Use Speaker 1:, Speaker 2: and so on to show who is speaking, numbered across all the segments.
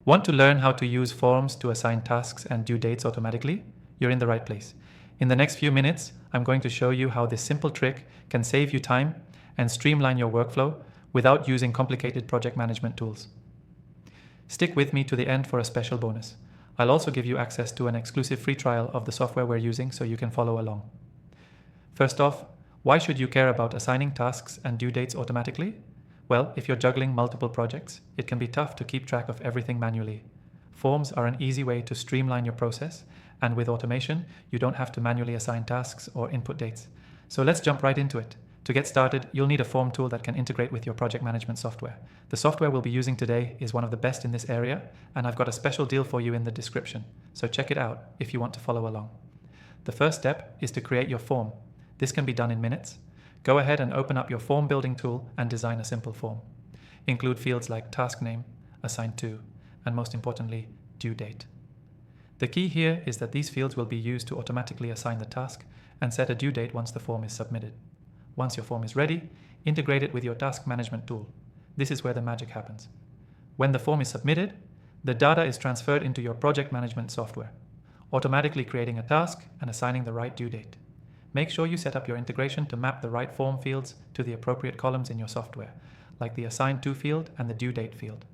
Speaker 1: Want to learn how to use forms to assign tasks and due dates automatically? You're in the right place. In the next few minutes, I'm going to show you how this simple trick can save you time and streamline your workflow without using complicated project management tools. Stick with me to the end for a special bonus. I'll also give you access to an exclusive free trial of the software we're using so you can follow along. First off, why should you care about assigning tasks and due dates automatically? Well, if you're juggling multiple projects, it can be tough to keep track of everything manually. Forms are an easy way to streamline your process, and with automation, you don't have to manually assign tasks or input dates. So let's jump right into it. To get started, you'll need a form tool that can integrate with your project management software. The software we'll be using today is one of the best in this area, and I've got a special deal for you in the description, so check it out if you want to follow along. The first step is to create your form. This can be done in minutes. Go ahead and open up your form building tool and design a simple form. Include fields like task name, assigned to, and most importantly, due date. The key here is that these fields will be used to automatically assign the task and set a due date once the form is submitted. Once your form is ready, integrate it with your task management tool. This is where the magic happens. When the form is submitted, the data is transferred into your project management software, automatically creating a task and assigning the right due date. Make sure you set up your integration to map the right form fields to the appropriate columns in your software, like the assigned to field and the due date field.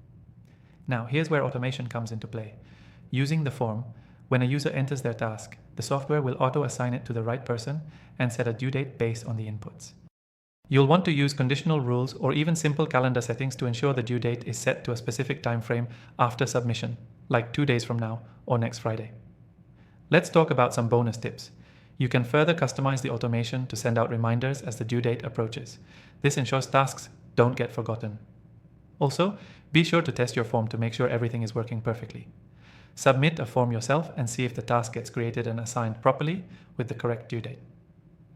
Speaker 1: Now, here's where automation comes into play. Using the form, when a user enters their task, the software will auto-assign it to the right person and set a due date based on the inputs. You'll want to use conditional rules or even simple calendar settings to ensure the due date is set to a specific time frame after submission, like 2 days from now or next Friday. Let's talk about some bonus tips. You can further customize the automation to send out reminders as the due date approaches. This ensures tasks don't get forgotten. Also, be sure to test your form to make sure everything is working perfectly. Submit a form yourself and see if the task gets created and assigned properly with the correct due date.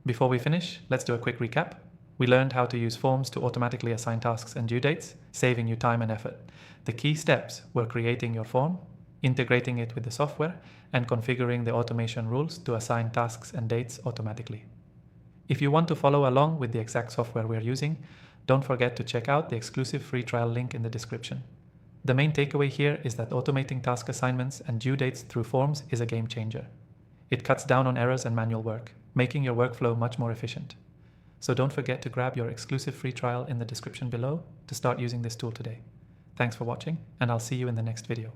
Speaker 1: Before we finish, let's do a quick recap. We learned how to use forms to automatically assign tasks and due dates, saving you time and effort. The key steps were creating your form, integrating it with the software, and configuring the automation rules to assign tasks and dates automatically. If you want to follow along with the exact software we're using, don't forget to check out the exclusive free trial link in the description. The main takeaway here is that automating task assignments and due dates through forms is a game changer. It cuts down on errors and manual work, making your workflow much more efficient. So don't forget to grab your exclusive free trial in the description below to start using this tool today. Thanks for watching, and I'll see you in the next video.